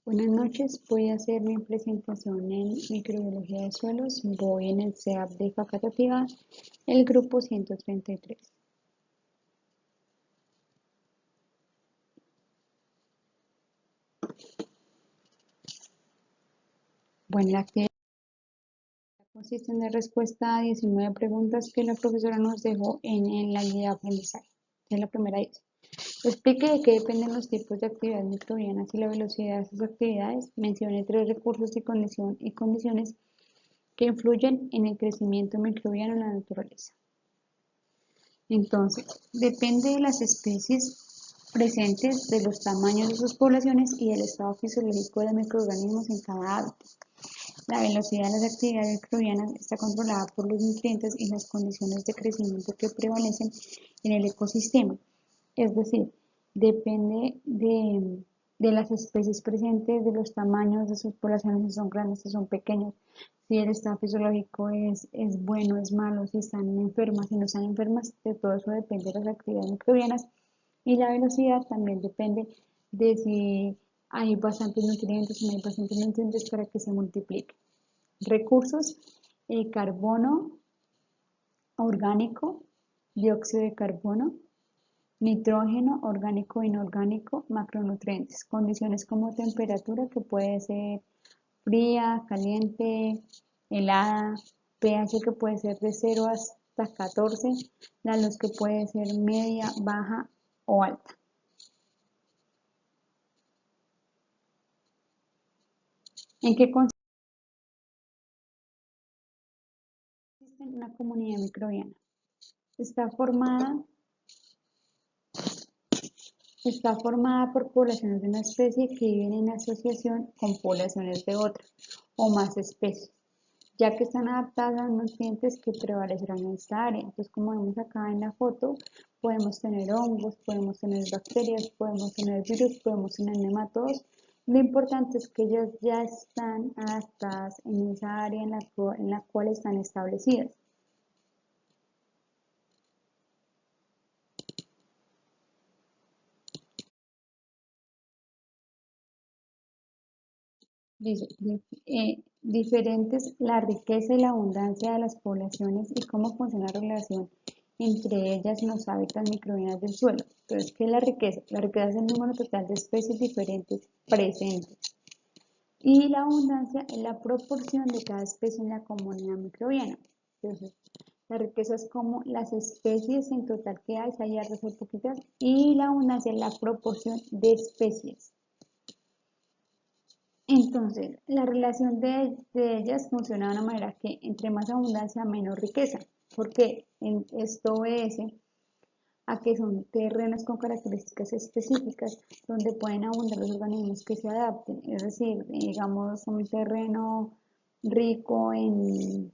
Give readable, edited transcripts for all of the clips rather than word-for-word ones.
Buenas noches, voy a hacer mi presentación en microbiología de suelos. Voy en el CEAP de facultativa, el grupo 133. Bueno, la actividad consiste en dar respuesta a 19 preguntas que la profesora nos dejó en la guía de aprendizaje. Esta es la primera dice. Explique de qué dependen los tipos de actividades microbianas y la velocidad de sus actividades. Mencione 3 recursos y condiciones que influyen en el crecimiento microbiano en la naturaleza. Entonces, depende de las especies presentes, de los tamaños de sus poblaciones y del estado fisiológico de los microorganismos en cada hábitat. La velocidad de las actividades microbianas está controlada por los nutrientes y las condiciones de crecimiento que prevalecen en el ecosistema. Es decir, depende de las especies presentes, de los tamaños de sus poblaciones, si son grandes, si son pequeños, si el estado fisiológico es bueno, es malo, si están enfermas, si no están enfermas, de todo eso depende de las actividades microbianas. Y la velocidad también depende de si hay bastantes nutrientes o no hay bastantes nutrientes para que se multiplique. Recursos, carbono orgánico, dióxido de carbono, nitrógeno, orgánico e inorgánico, macronutrientes. Condiciones como temperatura, que puede ser fría, caliente, helada, pH que puede ser de 0 hasta 14, la luz que puede ser media, baja o alta. ¿En qué consiste una comunidad microbiana? Está formada Está formada por poblaciones de una especie que viven en asociación con poblaciones de otra o más especies, ya que están adaptadas a los nutrientes que prevalecerán en esta área. Entonces, como vemos acá en la foto, podemos tener hongos, podemos tener bacterias, podemos tener virus, podemos tener nematodos. Lo importante es que ellas ya están adaptadas en esa área en la cual están establecidas. Dice, diferentes la riqueza y la abundancia de las poblaciones y cómo funciona la relación entre ellas en los hábitats microbianos del suelo. Entonces, ¿qué es la riqueza? La riqueza es el número total de especies diferentes presentes. Y la abundancia es la proporción de cada especie en la comunidad microbiana. Entonces, la riqueza es como las especies en total que hay, si hay hartas o poquitas, y la abundancia es la proporción de especies. Entonces, la relación de ellas funciona de una manera que entre más abundancia, menos riqueza, porque esto obedece a que son terrenos con características específicas donde pueden abundar los organismos que se adapten. Es decir, digamos, un terreno rico en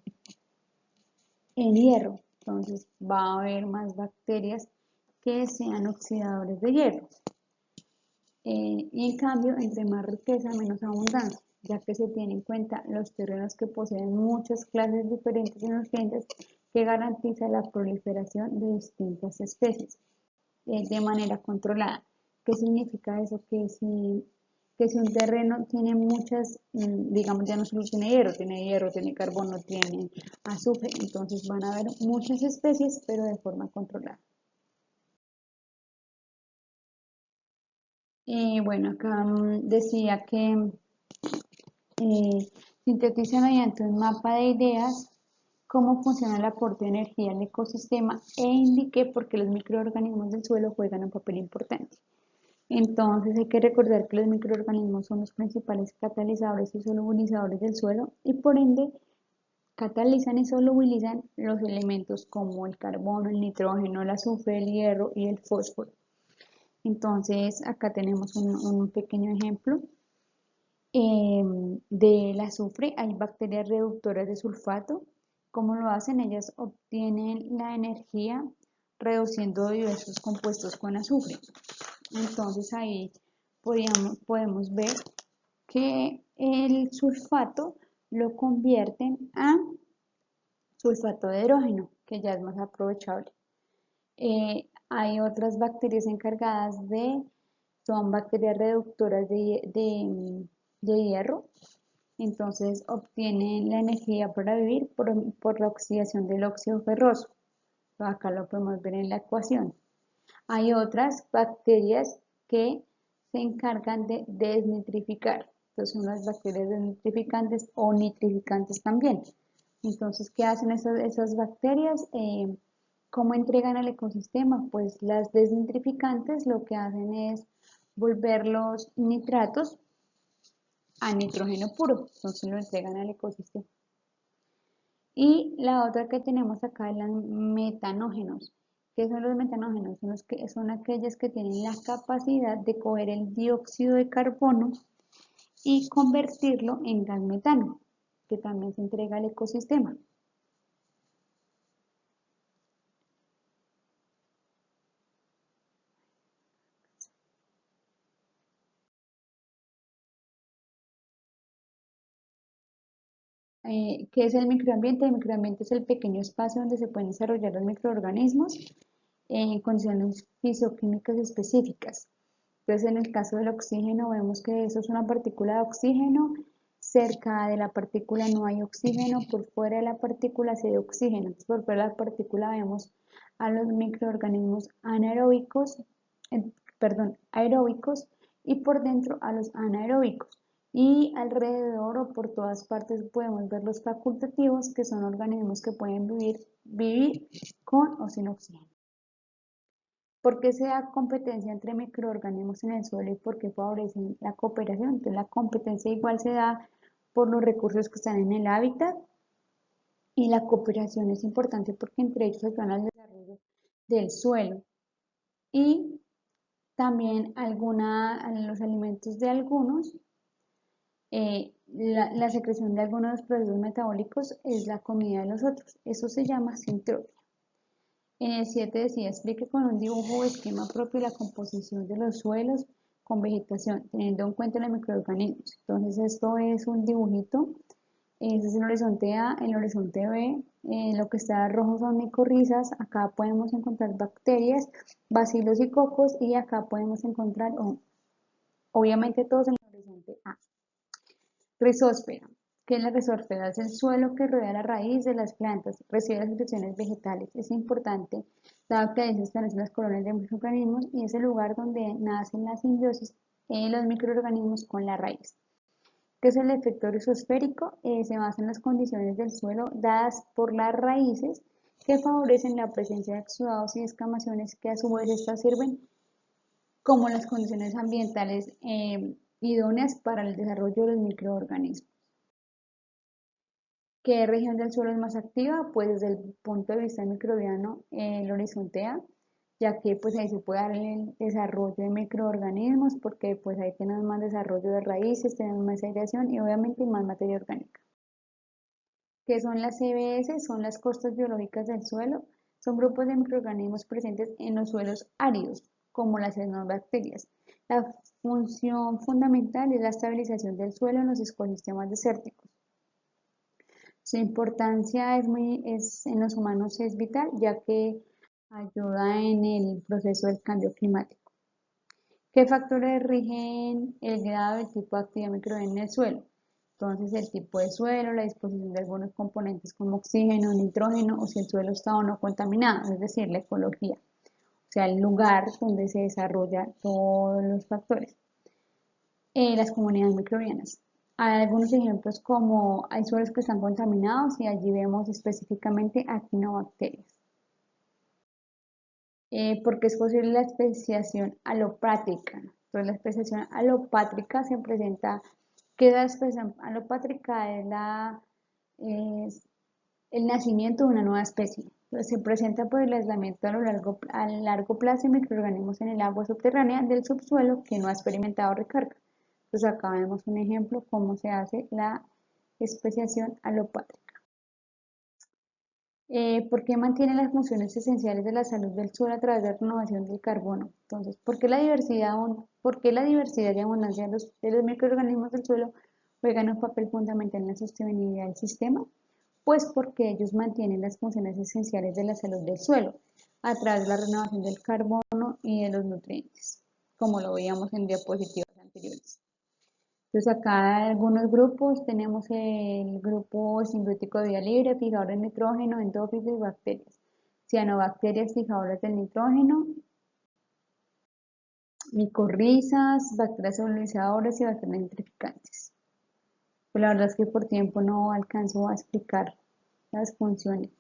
hierro, entonces va a haber más bacterias que sean oxidadores de hierro. Y en cambio, entre más riqueza, menos abundancia, ya que se tiene en cuenta los terrenos que poseen muchas clases diferentes de nutrientes que garantizan la proliferación de distintas especies de manera controlada. ¿Qué significa eso? Que si un terreno tiene muchas, digamos, ya no solo tiene hierro, tiene carbono, tiene azufre, entonces van a haber muchas especies, pero de forma controlada. Y bueno, acá decía que sintetiza mediante un mapa de ideas cómo funciona el aporte de energía al ecosistema e indique por qué los microorganismos del suelo juegan un papel importante. Entonces hay que recordar que los microorganismos son los principales catalizadores y solubilizadores del suelo y por ende catalizan y solubilizan los elementos como el carbono, el nitrógeno, el azufre, el hierro y el fósforo. Entonces acá tenemos un pequeño ejemplo. Del azufre hay bacterias reductoras de sulfato. ¿Cómo lo hacen? Ellas obtienen la energía reduciendo diversos compuestos con azufre. Entonces ahí podemos ver que el sulfato lo convierten a sulfato de hidrógeno, que ya es más aprovechable. Hay otras bacterias encargadas son bacterias reductoras de hierro, entonces obtienen la energía para vivir por la oxidación del óxido ferroso. Acá lo podemos ver en la ecuación. Hay otras bacterias que se encargan de desnitrificar. Entonces son las bacterias desnitrificantes o nitrificantes también. Entonces, ¿qué hacen esas bacterias? ¿Cómo entregan al ecosistema? Pues las desnitrificantes lo que hacen es volver los nitratos a nitrógeno puro. Entonces lo entregan al ecosistema. Y la otra que tenemos acá es los metanógenos. ¿Qué son los metanógenos? Son aquellas que tienen la capacidad de coger el dióxido de carbono y convertirlo en gas metano, que también se entrega al ecosistema. ¿Qué es el microambiente? El microambiente es el pequeño espacio donde se pueden desarrollar los microorganismos en condiciones fisioquímicas específicas. Entonces, en el caso del oxígeno, vemos que eso es una partícula de oxígeno. Cerca de la partícula no hay oxígeno, por fuera de la partícula sí hay oxígeno. Entonces, por fuera de la partícula vemos a los microorganismos aeróbicos y por dentro a los anaeróbicos. Y alrededor o por todas partes podemos ver los facultativos, que son organismos que pueden vivir con o sin oxígeno. ¿Por qué se da competencia entre microorganismos en el suelo y por qué favorecen la cooperación? Entonces, la competencia igual se da por los recursos que están en el hábitat y la cooperación es importante porque entre ellos ayudan al desarrollo del suelo y también los alimentos de algunos, la secreción de algunos procesos metabólicos es la comida de los otros. Eso se llama sintropia. En el 7 decía, explique con un dibujo o esquema propio la composición de los suelos con vegetación, teniendo en cuenta los microorganismos. Entonces esto es un dibujito, ese es el horizonte A, el horizonte B, lo que está rojo son micorrizas, acá podemos encontrar bacterias, bacilos y cocos y acá podemos encontrar, obviamente todos en el horizonte A. Rizósfera. ¿Qué es la rizósfera? Es el suelo que rodea la raíz de las plantas, recibe las secreciones vegetales. Es importante, dado que ahí se establecen las colonias de microorganismos y es el lugar donde nacen las simbiosis en los microorganismos con la raíz. ¿Qué es el efecto rizosférico? Se basa en las condiciones del suelo dadas por las raíces que favorecen la presencia de exudados y escamaciones que a su vez estas sirven como las condiciones ambientales idóneas para el desarrollo de los microorganismos. ¿Qué región del suelo es más activa? Pues desde el punto de vista microbiano, el horizonte A, ya que pues ahí se puede dar el desarrollo de microorganismos, porque pues ahí tenemos más desarrollo de raíces, tenemos más aireación y obviamente más materia orgánica. ¿Qué son las CBS? Son las costas biológicas del suelo. Son grupos de microorganismos presentes en los suelos áridos, como las cianobacterias. La función fundamental es la estabilización del suelo en los ecosistemas desérticos. Su importancia en los humanos es vital, ya que ayuda en el proceso del cambio climático. ¿Qué factores rigen el grado del tipo de actividad microbiana en el suelo? Entonces, el tipo de suelo, la disposición de algunos componentes como oxígeno, nitrógeno o si el suelo está o no contaminado, es decir, la ecología, o sea, el lugar donde se desarrollan todos los factores. Las comunidades microbianas. Hay algunos ejemplos como hay suelos que están contaminados y allí vemos específicamente actinobacterias. Porque es posible la especiación alopátrica. Entonces, la especiación alopátrica se presenta, que la especiación alopátrica es el nacimiento de una nueva especie. Entonces, se presenta por el aislamiento a largo plazo de microorganismos en el agua subterránea del subsuelo que no ha experimentado recarga. Entonces, acá vemos un ejemplo cómo se hace la especiación alopátrica. ¿Por qué mantiene las funciones esenciales de la salud del suelo a través de la renovación del carbono? Entonces, por qué la diversidad y abundancia de los microorganismos del suelo juegan un papel fundamental en la sostenibilidad del sistema? Pues porque ellos mantienen las funciones esenciales de la salud del suelo a través de la renovación del carbono y de los nutrientes, como lo veíamos en diapositivas anteriores. Entonces acá hay algunos grupos, tenemos el grupo simbiótico de vía libre, fijadores de nitrógeno, endófilos y bacterias. Cianobacterias fijadoras del nitrógeno, micorrizas, bacterias solubilizadoras y bacterias nitrificantes. Pues la verdad es que por tiempo no alcanzo a explicar las funciones.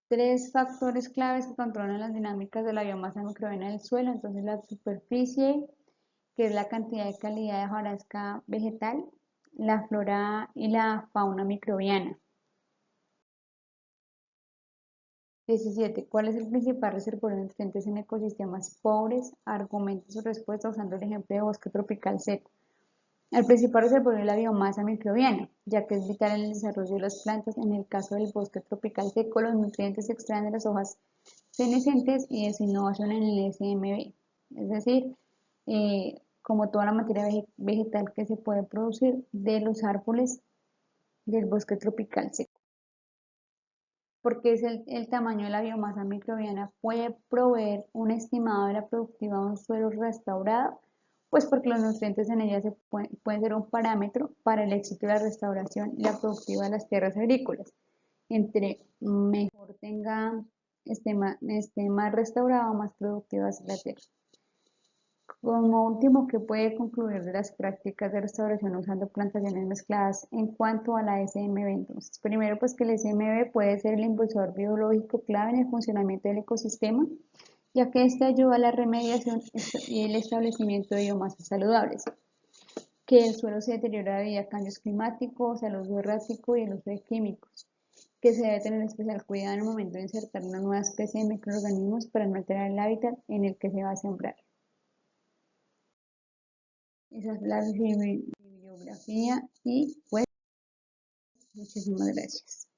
Tres factores claves que controlan las dinámicas de la biomasa microbiana del suelo. Entonces la superficie, que es la cantidad y calidad de hojarasca vegetal, la flora y la fauna microbiana. 17. ¿Cuál es el principal reservorio de nutrientes en ecosistemas pobres? Argumenta su respuesta usando el ejemplo de bosque tropical seco. El principal reservorio es la biomasa microbiana, ya que es vital en el desarrollo de las plantas. En el caso del bosque tropical seco, los nutrientes se extraen de las hojas senescentes y de su innovación en el SMB, es decir, como toda la materia vegetal que se puede producir de los árboles del bosque tropical seco. Porque es el tamaño de la biomasa microbiana puede proveer un estimado de la productividad de un suelo restaurado, pues porque los nutrientes en ella pueden ser un parámetro para el éxito de la restauración y la productividad de las tierras agrícolas. Entre mejor esté más restaurado, más productiva es la tierra. Como último, ¿qué puede concluir de las prácticas de restauración usando plantaciones mezcladas en cuanto a la SMB? Entonces, primero, pues que el SMB puede ser el impulsor biológico clave en el funcionamiento del ecosistema, ya que este ayuda a la remediación y el establecimiento de biomasas saludables, que el suelo se deteriora debido a cambios climáticos, al uso errático y el uso de químicos, que se debe tener especial cuidado en el momento de insertar una nueva especie de microorganismos para no alterar el hábitat en el que se va a sembrar. Esa es la bibliografía y pues muchísimas gracias.